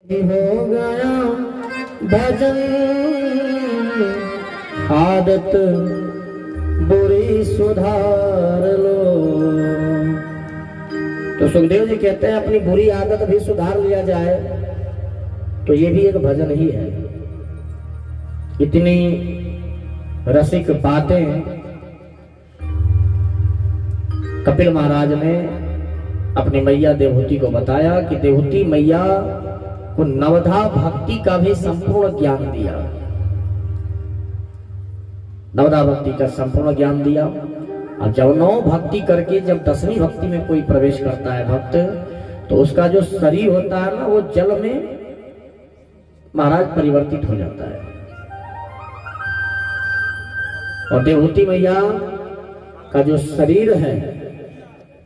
हो गया भजन आदत बुरी सुधार लो। तो सुखदेव जी कहते हैं अपनी बुरी आदत भी सुधार लिया जाए तो ये भी एक भजन ही है। इतनी रसिक बातें कपिल महाराज ने अपनी मैया देवहूति को बताया कि देवहूति मैया को नवधा भक्ति का भी संपूर्ण ज्ञान दिया, नवधा भक्ति का संपूर्ण ज्ञान दिया। और जब नौ भक्ति करके जब 10वीं भक्ति में कोई प्रवेश करता है भक्त, तो उसका जो शरीर होता है ना वो जल में महाराज परिवर्तित हो जाता है। और देवहूति मैया का जो शरीर है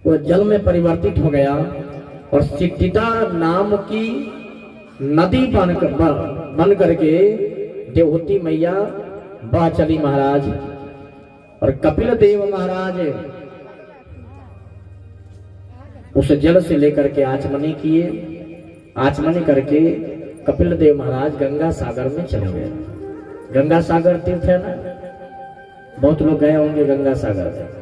वो जल में परिवर्तित हो गया और सिद्धिदा नाम की नदी बन करके देवहूति मैया बह चली महाराज। और कपिल देव महाराज उस जल से लेकर के आचमनी किए, आचमनी करके कपिल देव महाराज गंगा सागर में चले गए। गंगा सागर तीर्थ है ना, बहुत लोग गए होंगे गंगा सागर।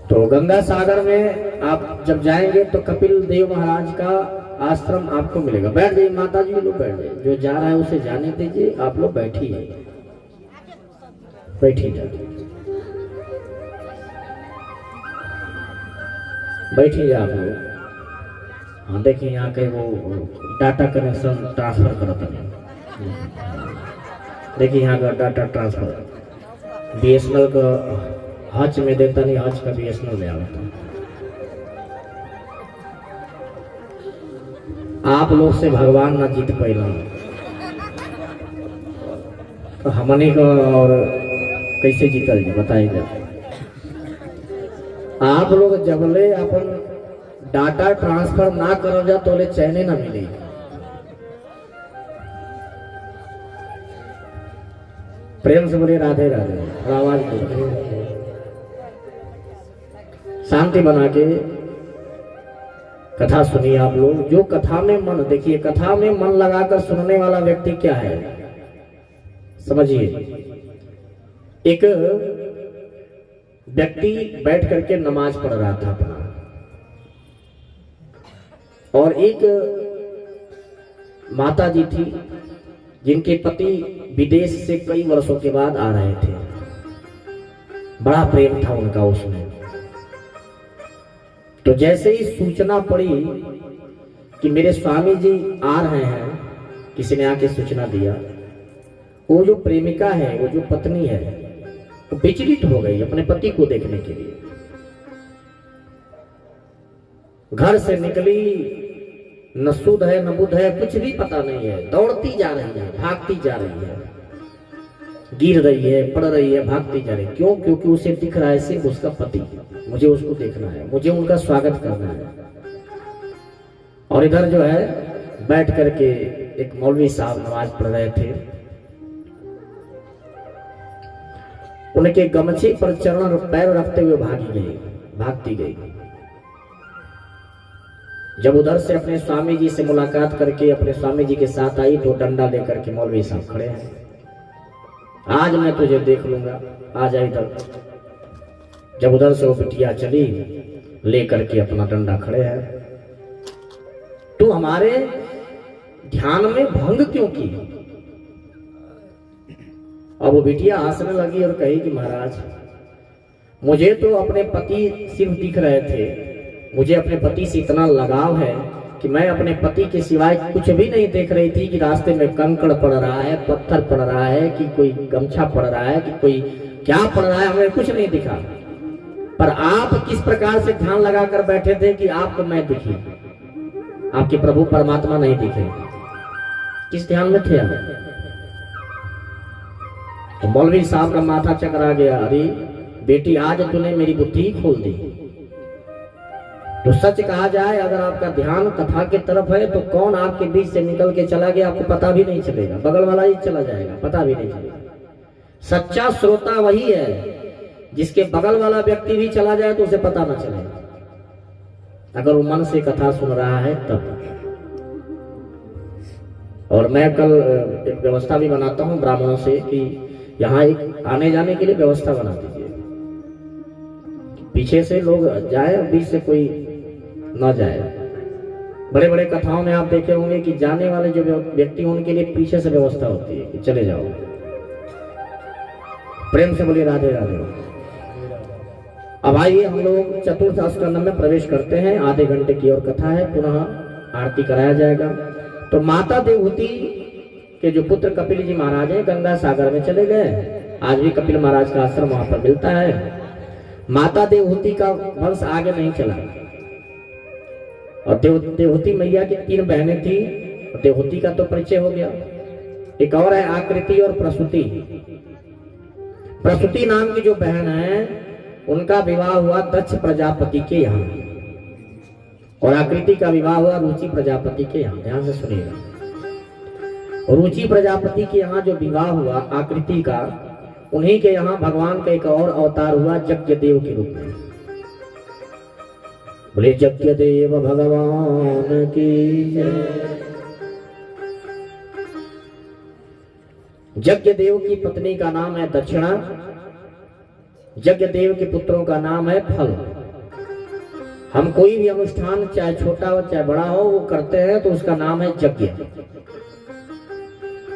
तो गंगा सागर में आप जब जाएंगे तो कपिल देव महाराज का आश्रम आपको मिलेगा। बैठ जाइए माता जी, लोग बैठ जाइए, जो जा रहा है उसे जाने दीजिए, आप लोग बैठिए, बैठिए, बैठिए आप लोग। हाँ देखिए यहाँ के वो डाटा कनेक्शन ट्रांसफर करते हैं, देखिए यहाँ का डाटा ट्रांसफर बीएसएनएल का हज में देता नहीं, हज का बीएसएनएल में आता। आप लोग से भगवान ना जीत पाइला तो हमने को और कैसे जीतल जी बताइए। आप लोग जबले अपन डाटा ट्रांसफर ना करो जा तो ले चैने ना मिली। प्रेम से बोले राधे राधे, आवाज बोलो, शांति बना के कथा सुनिए आप लोग। जो कथा में मन, देखिए कथा में मन लगाकर सुनने वाला व्यक्ति क्या है समझिए। एक व्यक्ति बैठ करके नमाज पढ़ रहा था अपना, और एक माता जी थी जिनके पति विदेश से कई वर्षों के बाद आ रहे थे। बड़ा प्रेम था उनका उसमें। तो जैसे ही सूचना पड़ी कि मेरे स्वामी जी आ रहे हैं, किसी ने आके सूचना दिया, वो जो प्रेमिका है, वो जो पत्नी है, वो विचलित हो गई अपने पति को देखने के लिए। घर से निकली, न सुध है न बुध है, कुछ भी पता नहीं है, दौड़ती जा रही है, भागती जा रही है, गिर रही है, पड़ रही है, भागती जा रही है। क्यों? क्योंकि उसे दिख रहा है सिर्फ उसका पति, मुझे उसको देखना है, मुझे उनका स्वागत करना है। और इधर जो है बैठ करके एक मौलवी साहब नमाज पढ़ रहे थे, उनके गमछे पर चरण पैर रखते हुए भागती गई। जब उधर से अपने स्वामी जी से मुलाकात करके अपने स्वामी जी के साथ आई तो डंडा लेकर के मौलवी साहब खड़े हैं, आज मैं तुझे देख लूंगा, आ जा इधर। जब उधर से वो बिटिया चली लेकर के अपना डंडा खड़े हैं, तू हमारे ध्यान में भंग क्यों की? अब वो बिटिया हंसने लगी और कही कि महाराज, मुझे तो अपने पति सिर्फ दिख रहे थे, मुझे अपने पति से इतना लगाव है कि मैं अपने पति के सिवाय कुछ भी नहीं देख रही थी कि रास्ते में कंकड़ पड़ रहा है, पत्थर पड़ रहा है, कि कोई गमछा पड़ रहा है, कि कोई क्या पड़ रहा है, हमें कुछ नहीं दिखा। पर आप किस प्रकार से ध्यान लगाकर बैठे थे कि आपको मैं दिखी, आपके प्रभु परमात्मा नहीं दिखे, किस ध्यान में थे आप? तो मौलवी साहब का माथा चकरा गया, अरे बेटी आज तूने मेरी बुद्धि खोल दी। तो सच कहा जाए, अगर आपका ध्यान कथा की तरफ है तो कौन आपके बीच से निकल के चला गया आपको पता भी नहीं चलेगा, बगल वाला ही चला जाएगा, पता भी नहीं चलेगा। सच्चा श्रोता वही है जिसके बगल वाला व्यक्ति भी चला जाए तो उसे पता ना चले। अगर वो मन से कथा सुन रहा है तब। और मैं कल एक व्यवस्था भी बनाता हूँ ब्राह्मणों से कि यहाँ एक आने जाने के लिए व्यवस्था बना दीजिए, पीछे से लोग जाए, बीच से कोई ना जाए। बड़े बड़े कथाओं में आप देखे होंगे कि जाने वाले जो व्यक्ति उनके लिए पीछे से व्यवस्था होती है कि चले जाओ। प्रेम से बोलिए राधे राधे। अब आइए हम लोग चतुर्थ स्कंद में प्रवेश करते हैं। आधे घंटे की और कथा है, पुनः आरती कराया जाएगा। तो माता देवहूति के जो पुत्र कपिल जी महाराज हैं गंगा सागर में चले गए। आज भी कपिल महाराज का आश्रम वहां पर मिलता है। माता देवहूति का वंश आगे नहीं चला और देवहूति मैया की 3 बहनें थी। देवहूति का तो परिचय हो गया। एक और है आकृति और प्रसूति। प्रसूति नाम की जो बहन है उनका विवाह हुआ दक्ष प्रजापति के यहाँ और आकृति का विवाह हुआ रुचि प्रजापति के यहाँ। ध्यान से सुनिएगा। रुचि प्रजापति के यहाँ जो विवाह हुआ आकृति का, उन्हीं के यहाँ भगवान का एक और अवतार हुआ यज्ञ देव के रूप में। बोले यज्ञ देव भगवान की जय। यज्ञ देव की पत्नी का नाम है दक्षिणा। यज्ञ देव के पुत्रों का नाम है फल। हम कोई भी अनुष्ठान चाहे छोटा हो चाहे बड़ा हो वो करते हैं तो उसका नाम है यज्ञ।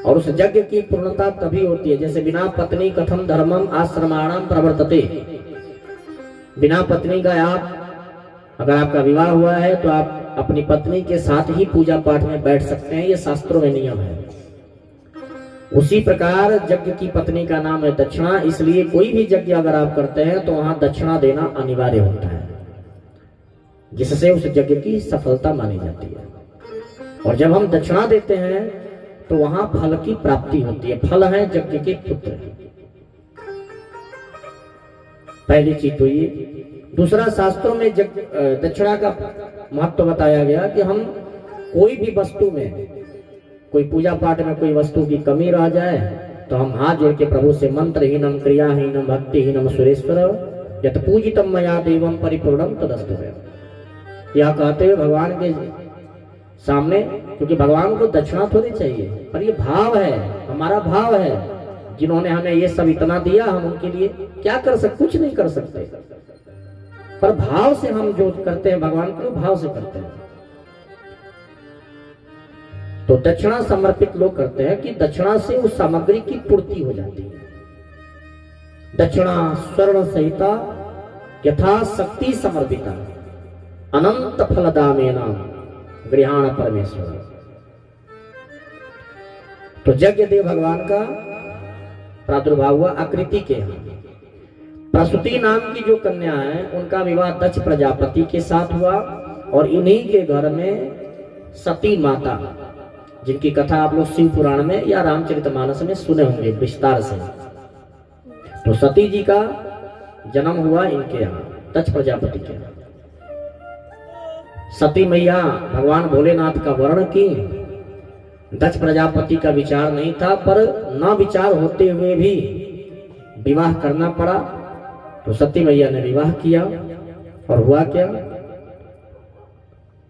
और उस यज्ञ की पूर्णता तभी होती है जैसे बिना पत्नी कथम धर्मम आश्रमाणाम प्रवर्तते। बिना पत्नी का आप, अगर आपका विवाह हुआ है तो आप अपनी पत्नी के साथ ही पूजा पाठ में बैठ सकते हैं, ये शास्त्रों में नियम है। उसी प्रकार यज्ञ की पत्नी का नाम है दक्षिणा। इसलिए कोई भी यज्ञ अगर आप करते हैं तो वहां दक्षिणा देना अनिवार्य होता है, जिससे उस यज्ञ की सफलता मानी जाती है। और जब हम दक्षिणा देते हैं तो वहां फल की प्राप्ति होती है। फल है यज्ञ के पुत्र। पहली चीज तो ये। दूसरा, शास्त्रों में दक्षिणा का महत्व बताया गया कि हम कोई भी वस्तु में, कोई पूजा पाठ में कोई वस्तु की कमी रह जाए तो हम हाथ जोड़ के प्रभु से मंत्रहीनम क्रियाहीनम भक्तिहीनम सुरेश्वर यत पूजितम मया देवम परिपूर्णम तदस्तु है, यह कहते हुए भगवान के सामने, क्योंकि भगवान को दक्षिणा थोड़ी चाहिए, पर ये भाव है, हमारा भाव है। जिन्होंने हमें ये सब इतना दिया, हम उनके लिए क्या कर सकते? कुछ नहीं कर सकते, पर भाव से हम जो करते हैं भगवान को भाव से करते हैं। तो दक्षिणा समर्पित लोग करते हैं कि दक्षिणा से उस सामग्री की पूर्ति हो जाती है। दक्षिणा स्वर्ण सहिता यथा शक्ति समर्पिता अनंत फलदामेना गृहाण परमेश्वर। तो यज्ञ देव भगवान का प्रादुर्भाव हुआ आकृति के यहाँ। प्रसूति नाम की जो कन्या है उनका विवाह दक्ष प्रजापति के साथ हुआ और इन्हीं के घर में सती माता, जिनकी कथा आप लोग शिव पुराण में या रामचरितमानस में सुने होंगे विस्तार से। तो सती जी का जन्म हुआ इनके यहाँ दक्ष प्रजापति के यहाँ। सती मैया भगवान भोलेनाथ का वर्ण की। दक्ष प्रजापति का विचार नहीं था, पर न विचार होते हुए भी विवाह करना पड़ा। तो सती मैया ने विवाह किया और हुआ क्या,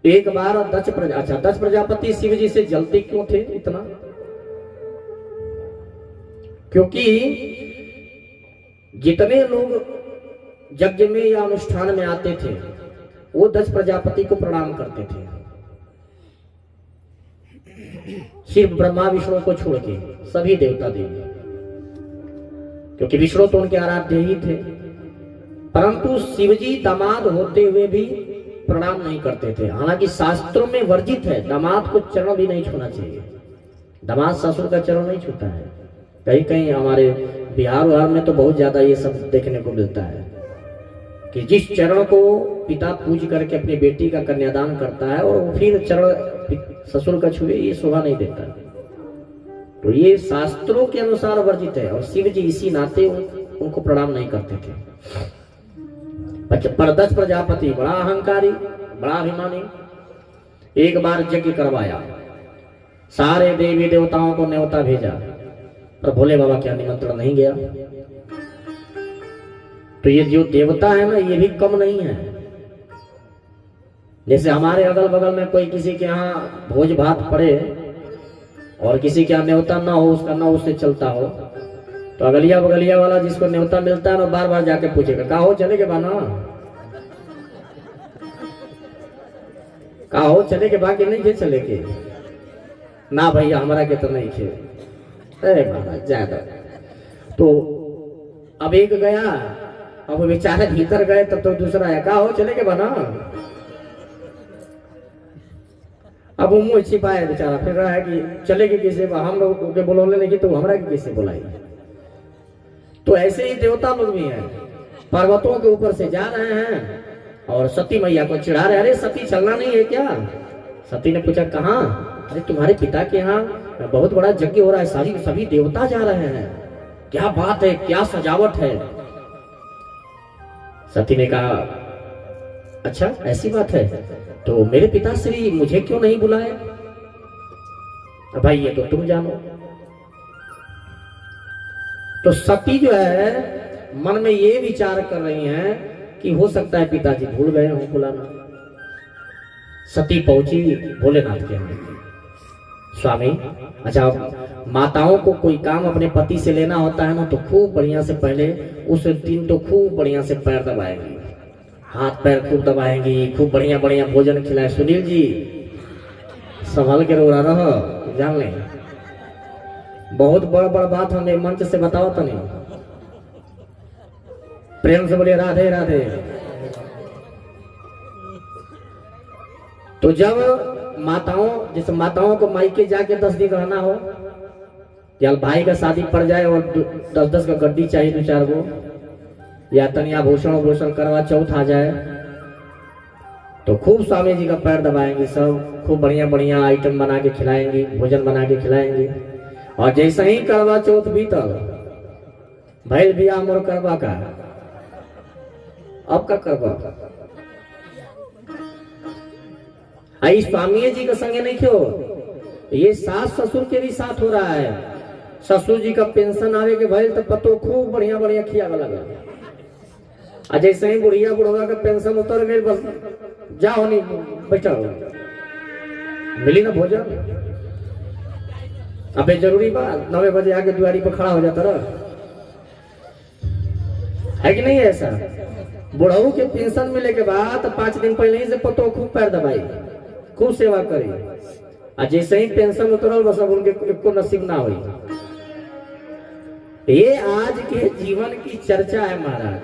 एक बार दक्ष प्रजापति शिव जी से जलते क्यों थे इतना? क्योंकि जितने लोग यज्ञ में या अनुष्ठान में आते थे वो दक्ष प्रजापति को प्रणाम करते थे, सिर्फ ब्रह्मा विष्णु को छोड़ के सभी देवता देवी, क्योंकि विष्णु तो उनके आराध्य ही थे। परंतु शिवजी दामाद होते हुए भी प्रणाम नहीं करते थे। हालांकि शास्त्रों में वर्जित है, दामाद को चरण भी नहीं छूना चाहिए। दामाद ससुर का चरण नहीं छूता है। कहीं कहीं हमारे बिहार में तो बहुत ज्यादा ये सब देखने को मिलता है कि जिस चरण को पिता पूज करके अपनी बेटी का कन्यादान करता है और फिर चरण ससुर का छुए, ये शोभा नहीं देता। तो ये शास्त्रों के अनुसार वर्जित है और शिव जी इसी नाते उनको प्रणाम नहीं करते थे। पर दक्ष प्रजापति बड़ा अहंकारी, बड़ा अभिमानी, एक बार यज्ञ करवाया, सारे देवी देवताओं को न्योता भेजा, पर भोले बाबा क्या निमंत्रण नहीं गया। तो ये जो देवता है ना, ये भी कम नहीं है। जैसे हमारे अगल बगल में कोई किसी के यहाँ भोज भात पड़े और किसी के यहाँ न्योता ना हो, उसका ना उससे चलता हो, तो अगलिया बगलिया वाला जिसको न्योता मिलता है ना बार बार जाके पूछेगा का हो चले के बाना, का हो चले के बाकी नहीं थे चले के ना भैया हमारा के तो नहीं थे। अरे महाराज ज्यादा तो अब एक गया, अब बेचारे भीतर गए तब तो दूसरा है का हो चले के बना, अब वो मुंह छिपाया बेचारा फिर रहा है कि चले के किसी हम लोग के बोलोले नहीं तो हमारा के किसी बुलाई। तो ऐसे ही देवता लोग भी हैं, पर्वतों के ऊपर से जा रहे हैं और सती मैया को चिढ़ा रहे, अरे सती चलना नहीं है क्या? सती ने पूछा कहाँ? अरे तुम्हारे पिता के यहाँ बहुत बड़ा यज्ञ हो रहा है, सभी देवता जा रहे हैं, क्या बात है, क्या सजावट है। सती ने कहा अच्छा ऐसी बात है, तो मेरे पिताश्री मुझे क्यों नहीं बुलाए? भाई ये तो तुम जानो। तो सती जो है मन में ये विचार कर रही हैं कि हो सकता है पिताजी भूल गए हो बुलाना। सती पहुंची भोलेनाथ के यहाँ, स्वामी अच्छा माताओं को कोई काम अपने पति से लेना होता है ना तो खूब बढ़िया से पहले उस दिन तो खूब बढ़िया से पैर दबाएंगी, हाथ पैर खूब दबाएंगी, खूब बढ़िया बढ़िया भोजन खिलाए। सुनील जी संभाल के रो रहा जान ले, बहुत बड़ा बड़ा बात हमें मंच से बताओ तो नहीं, प्रेम से बोलिए राधे राधे। तो जब माताओं जैसे माताओं को मायके जाके 10 दिन रहना हो या भाई का शादी पड़ जाए और 10-10 का गड्डी चाहिए 2-4 गो, या तनिया भूषण करवा चौथ आ जाए तो खूब स्वामी जी का पैर दबाएंगे, सब खूब बढ़िया बढ़िया आइटम बना के खिलाएंगे, भोजन बना के खिलाएंगे। और जैसे ही करवा चौथ बीतल भैल बिया मोर करवा का, अब का करवा आई स्वामी जी के संगे नहीं क्यों, ये सास ससुर के भी साथ हो रहा है। ससुर जी का पेंशन आवे के भैल तो पतो खूब बढ़िया बढ़िया खियावा लगा, जैसे ही बुढ़िया बुढ़वा का पेंशन उतर गई बस जाओ नहीं बैठा हो मिली ना भोजन। अबे जरूरी बात 9 बजे आके दुआरी पर खड़ा हो जाता रहा है कि नहीं है ऐसा? बुढ़ऊ के पेंशन मिले के बाद 5 दिन पहले ही से पतो खूब पैर दबाई, खूब सेवा करी, और जैसे ही पेंशन उतरल बस अब उनके को नसीब ना हुई। ये आज के जीवन की चर्चा है महाराज,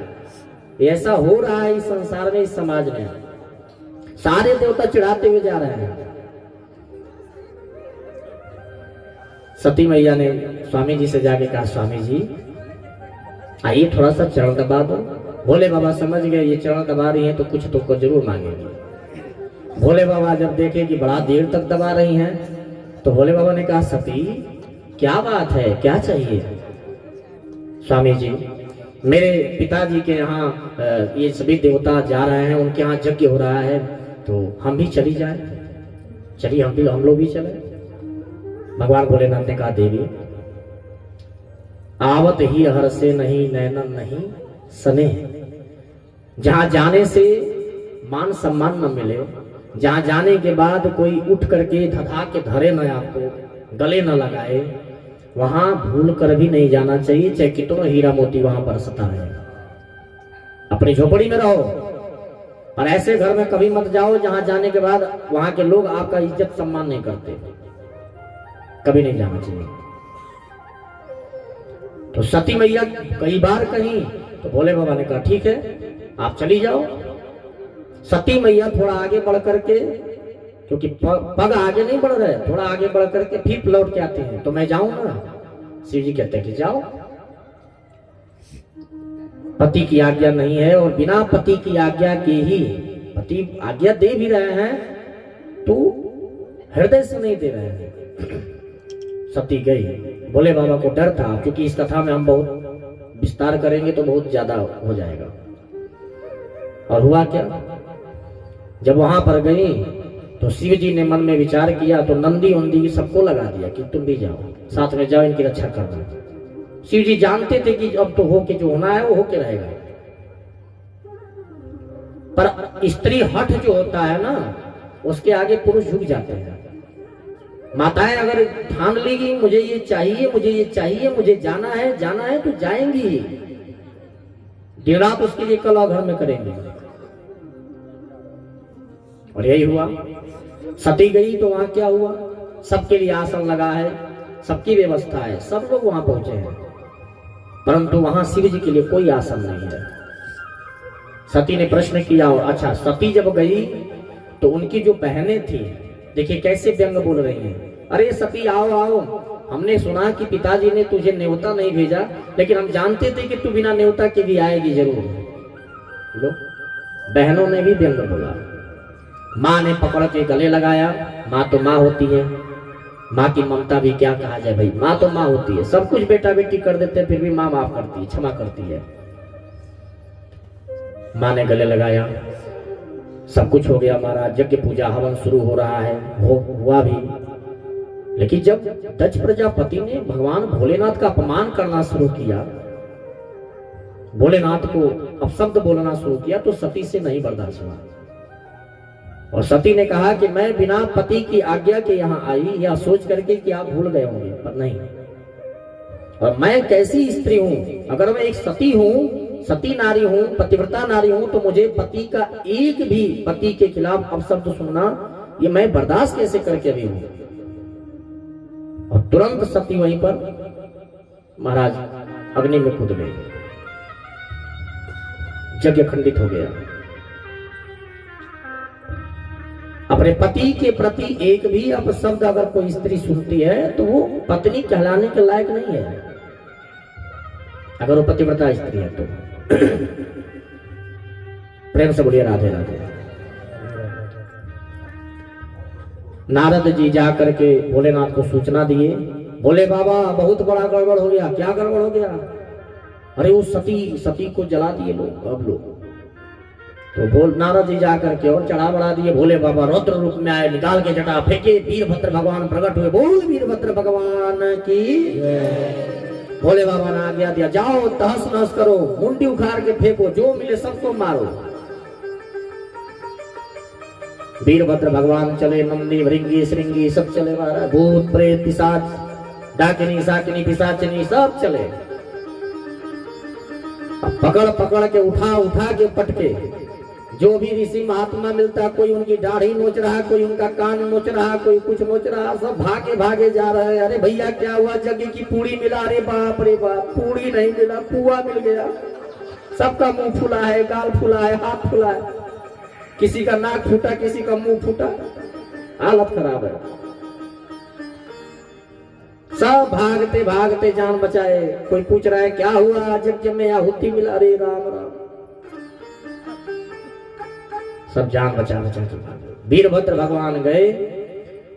ऐसा हो रहा है इस संसार में, इस समाज में सारे देवता चिढ़ाते हुए जा रहे हैं। सती मैया ने स्वामी जी से जाके कहा स्वामी जी आइए थोड़ा सा चरण दबा दो। भोले बाबा समझ गए ये चरण दबा रही हैं तो कुछ तो जरूर मांगेंगे। भोले बाबा जब देखे कि बड़ा देर तक दबा रही हैं तो भोले बाबा ने कहा सती क्या बात है, क्या चाहिए? स्वामी जी मेरे पिताजी के यहाँ ये सभी देवता जा रहे हैं, उनके यहाँ यज्ञ हो रहा है तो हम भी चली जाए, चलिए हम लोग भी चले। भगवान भोलेनाथ ने कहा देवी आवत ही हर से नहीं नैनन नहीं सने, जहां जाने से मान सम्मान न मिले, जहां जाने के बाद कोई उठ करके धधा के धरे न आपको गले न लगाए, वहां भूल कर भी नहीं जाना चाहिए, चाहे कितना हीरा मोती वहां बरसता है। अपनी झोपड़ी में रहो और ऐसे घर में कभी मत जाओ जहां जाने के बाद वहां के लोग आपका इज्जत सम्मान नहीं करते, कभी नहीं जाना चाहिए। तो सती मैया कई बार कहीं तो भोले बाबा ने कहा ठीक है आप चली जाओ। सती मैया थोड़ा आगे बढ़ करके, क्योंकि पग आगे नहीं बढ़ रहे, थोड़ा आगे बढ़ करके फिर लौट के आते हैं, तो मैं जाऊं ना? शिव जी कहते हैं कि जाओ, पति की आज्ञा नहीं है और बिना पति की आज्ञा के ही, पति आज्ञा दे भी रहे हैं तो हृदय से नहीं दे रहे हैं। सती गई, भोले बाबा को डर था क्योंकि इस कथा में हम बहुत विस्तार करेंगे तो बहुत ज्यादा हो जाएगा। और हुआ क्या, जब वहां पर गई तो शिव जी ने मन में विचार किया तो नंदी उंदी सबको लगा दिया कि तुम भी जाओ, साथ में जाओ, इनकी रक्षा करना। शिव जी जानते थे कि अब तो होके जो होना है वो होके रहेगा। पर स्त्री हठ जो होता है ना, उसके आगे पुरुष झुक जाते हैं। माताएं अगर ठान लेगी मुझे ये चाहिए, मुझे ये चाहिए, मुझे जाना है तो जाएंगी, दिन रात उसके लिए कला घर में करेंगे। और यही हुआ, सती गई तो वहां क्या हुआ, सबके लिए आसन लगा है, सबकी व्यवस्था है, सब लोग वहां पहुंचे हैं, परंतु वहां शिव जी के लिए कोई आसन नहीं है। सती ने प्रश्न किया। और अच्छा, सती जब गई तो उनकी जो बहनें थी, देखिए कैसे व्यंग बोल रही हैं, अरे सती आओ आओ, हमने सुना कि पिताजी ने तुझे न्योता नहीं भेजा, लेकिन हम जानते थे कि तू बिना न्योता के भी आएगी जरूर। लो, बहनों ने भी व्यंग बोला। माँ ने पकड़ के गले लगाया। माँ तो माँ होती है, माँ की ममता भी क्या कहा जाए भाई, माँ तो माँ होती है, सब कुछ बेटा बेटी कर देते हैं, फिर भी माँ माफ करती है, क्षमा करती है। माँ ने गले लगाया, सब कुछ हो गया महाराज, यज्ञ पूजा हवन शुरू हो रहा है, हुआ भी। लेकिन जब दक्ष प्रजापति ने भगवान भोलेनाथ का अपमान करना शुरू किया, भोलेनाथ को अपशब्द बोलना शुरू किया, तो सती से नहीं बर्दाश्त हुआ। और सती ने कहा कि मैं बिना पति की आज्ञा के यहाँ आई, यह सोच करके कि आप भूल गए होंगे, पर नहीं। और मैं कैसी स्त्री हूं, अगर मैं एक सती हूं, सती नारी हूं, पतिव्रता नारी हूं, तो मुझे पति का एक भी पति के खिलाफ अपशब्द सुनना, ये मैं बर्दाश्त कैसे करके अभी हूं। और तुरंत सती वहीं पर महाराज अग्नि में कूद गई, यज्ञ खंडित हो गया। अपने पति के प्रति एक भी अपशब्द अगर कोई स्त्री सुनती है तो वो पत्नी कहलाने के लायक नहीं है, अगर वो पतिव्रता स्त्री है तो। प्रेम से बोलिए राधे राधे। नारद जी जा करके भोलेनाथ को सूचना दिए, बोले बाबा बहुत बड़ा गड़बड़ हो गया। क्या गड़बड़ हो गया? अरे वो सती को जला दिए लोग, अब लोग। तो बोल नारद जी जा करके और चढ़ा बढ़ा दिए। भोले बाबा रौद्र रूप में आए, निकाल के जटा फेंके, वीरभद्र भगवान प्रकट हुए। बोल वीरभद्र भगवान की। भोले बाबा ने आज्ञा दिया, जाओ तहस नहस करो, मुंडी उखाड़ के फेंको, जो मिले सबको मारो। वीरभद्र भगवान चले, नंदी भृंगी श्रृंगी सब चले, महाराज भूत प्रेत पिशाच डाकिनी साकिनी पिशाचिनी सब चले। पकड़ पकड़ के उठा के पटके, जो भी ऋषि महात्मा मिलता, कोई उनकी दाढ़ी नोच रहा, कोई उनका कान नोच रहा, कोई कुछ नोच रहा, सब भागे जा रहे हैं। अरे भैया क्या हुआ? जग्गी की पूड़ी मिला। अरे बाप रे बाप, पूड़ी नहीं मिला, पुआ मिल गया। सबका मुंह फूला है, गाल फूला है, हाथ फूला है, किसी का नाक फूटा, किसी का मुंह फूटा, हालत खराब है। सब भागते भागते जान बचाए। कोई पूछ रहा है क्या हुआ? यज्ञ में आहुति मिला। अरे राम राम, सब जान बचा के वीरभद्र भगवान गए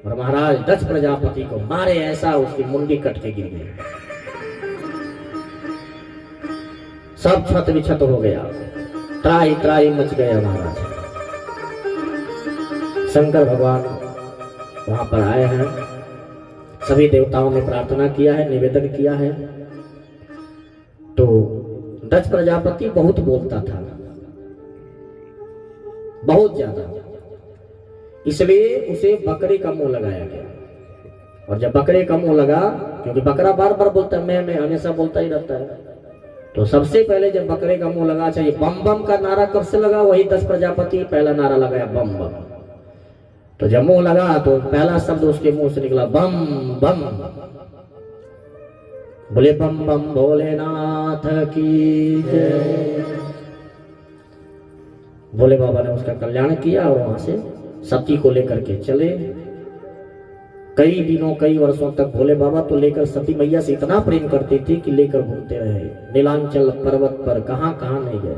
और महाराज दक्ष प्रजापति को मारे, ऐसा उसकी मुंडी कट के गिर गई। सब छत विछत हो गया, त्राही त्राही मच गया। महाराज शंकर भगवान वहां पर आए हैं, सभी देवताओं ने प्रार्थना किया है, निवेदन किया है। तो दक्ष प्रजापति बहुत बोलता था, बहुत ज्यादा, इसलिए उसे बकरे का मुंह लगाया गया। और जब बकरे का मुंह लगा, क्योंकि बकरा बार बार बोलता है, मैं हमेशा बोलता ही रहता है, तो सबसे पहले जब बकरे का मुंह लगा, चाहिए बम बम का नारा कब से लगा? वही दक्ष प्रजापति पहला नारा लगाया, बम बम। तो जब मुंह लगा तो पहला शब्द उसके मुंह से निकला, बम बम। बोले बम बम भोलेनाथ की जय। भोले बाबा ने उसका कल्याण किया और वहां से सती को लेकर के चले। कई दिनों कई वर्षों तक भोले बाबा तो लेकर सती मैया से इतना प्रेम करते थे कि लेकर घूमते रहे, नीलांचल पर्वत पर कहां कहां नहीं गए।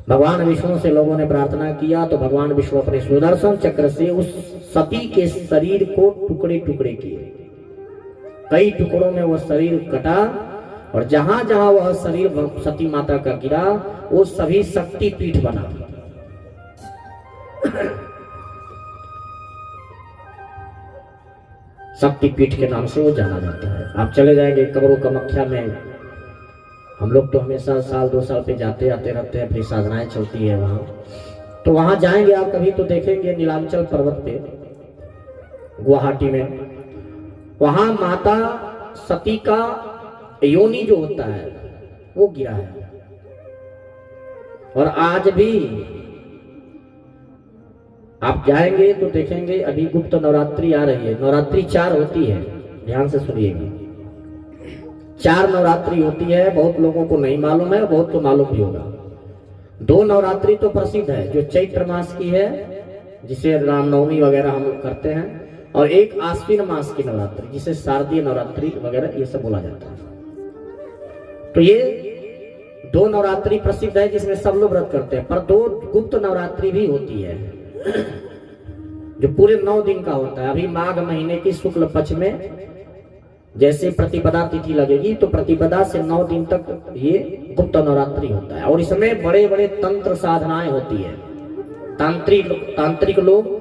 भगवान विष्णु से लोगों ने प्रार्थना किया तो भगवान विष्णु अपने सुदर्शन चक्र से उस सती के शरीर को टुकड़े टुकड़े किए। कई टुकड़ों में वह शरीर कटा और जहां जहां वह शरीर सती माता का गिरा, वो सभी शक्ति पीठ बना। शक्ति पीठ के नाम से वो जाना जाता है। आप चले जाएंगे कब्रों कामाख्या में, हम लोग तो हमेशा साल 2 साल पे जाते आते रहते हैं, अपनी साधनाएं चलती है वहां। तो वहां जाएंगे आप कभी तो देखेंगे नीलांचल पर्वत पे गुवाहाटी में, वहां माता सती का योनि जो होता है वो गिरा है। और आज भी आप जाएंगे तो देखेंगे, अभी गुप्त नवरात्रि आ रही है, नवरात्रि 4 होती है, ध्यान से सुनिएगा, 4 नवरात्रि होती है। बहुत लोगों को नहीं मालूम है, बहुत को मालूम भी होगा। 2 नवरात्रि तो प्रसिद्ध है, जो चैत्र मास की है जिसे रामनवमी वगैरह हम लोग करते हैं, और एक आश्विन मास की नवरात्रि जिसे शारदीय नवरात्रि वगैरह ये सब बोला जाता है। तो ये 2 नवरात्रि प्रसिद्ध है जिसमें सब लोग व्रत करते हैं। पर 2 गुप्त नवरात्रि भी होती है जो पूरे 9 दिन का होता है। अभी माघ महीने की शुक्ल पक्ष में जैसे प्रतिपदा तिथि लगेगी तो प्रतिपदा से 9 दिन तक ये गुप्त नवरात्रि होता है। और इसमें बड़े बड़े तंत्र साधनाएं होती है। तांत्रिक लोग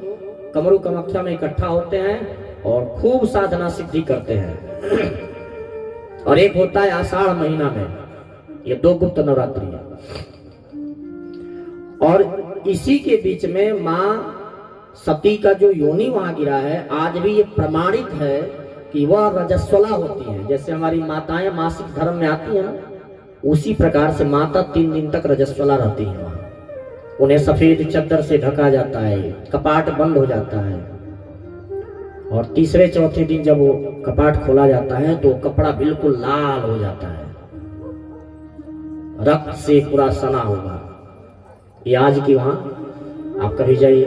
कमरू कामाख्या में इकट्ठा होते हैं और खूब साधना सिद्धि करते हैं। और एक होता है आषाढ़ महीना में, ये 2 गुप्त नवरात्रि है। और इसी के बीच में माँ सती का जो योनि वहां गिरा है, आज भी ये प्रमाणित है कि वह रजस्वला होती है। जैसे हमारी माताएं मासिक धर्म में आती है ना, उसी प्रकार से माता 3 दिन तक रजस्वला रहती है वहां। उन्हें सफेद चादर से ढका जाता है, कपाट बंद हो जाता है, और तीसरे चौथे दिन जब वो कपाट खोला जाता है तो कपड़ा बिल्कुल लाल हो जाता है, रक्त से पूरा सना होगा। ये आज की वहां आप कभी जाइए,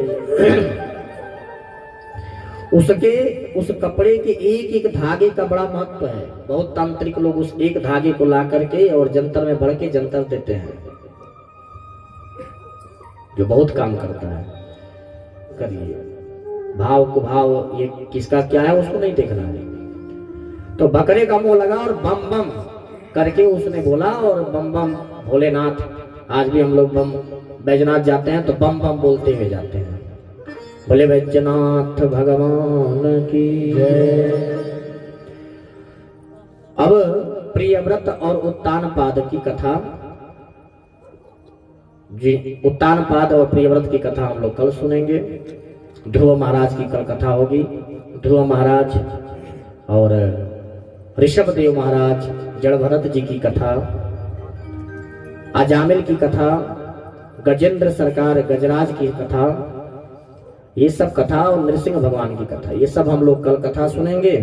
उस कपड़े के एक एक धागे का बड़ा महत्व है। बहुत तांत्रिक लोग उस एक धागे को ला करके और जंतर में भर के जंतर देते हैं, जो बहुत काम करता है। करिए, भाव को भाव, ये किसका क्या है उसको नहीं देखना है। तो बकरे का मुंह लगा और बम बम करके उसने बोला, और बम बम भोलेनाथ, आज भी हम लोग बम बैजनाथ जाते हैं तो बम बम बोलते हुए जाते हैं, बोले बैजनाथ भगवान की जय। अब प्रियव्रत और उत्तानपाद की कथा, जी उत्तानपाद और प्रियव्रत की कथा हम लोग कल सुनेंगे। ध्रुव महाराज की कल कथा होगी। ध्रुव महाराज और ऋषभदेव महाराज, जड़भरत जी की कथा, अजामिल की कथा, गजेंद्र सरकार गजराज की कथा, ये सब कथा, और नृसिंह भगवान की कथा, ये सब हम लोग कल कथा सुनेंगे।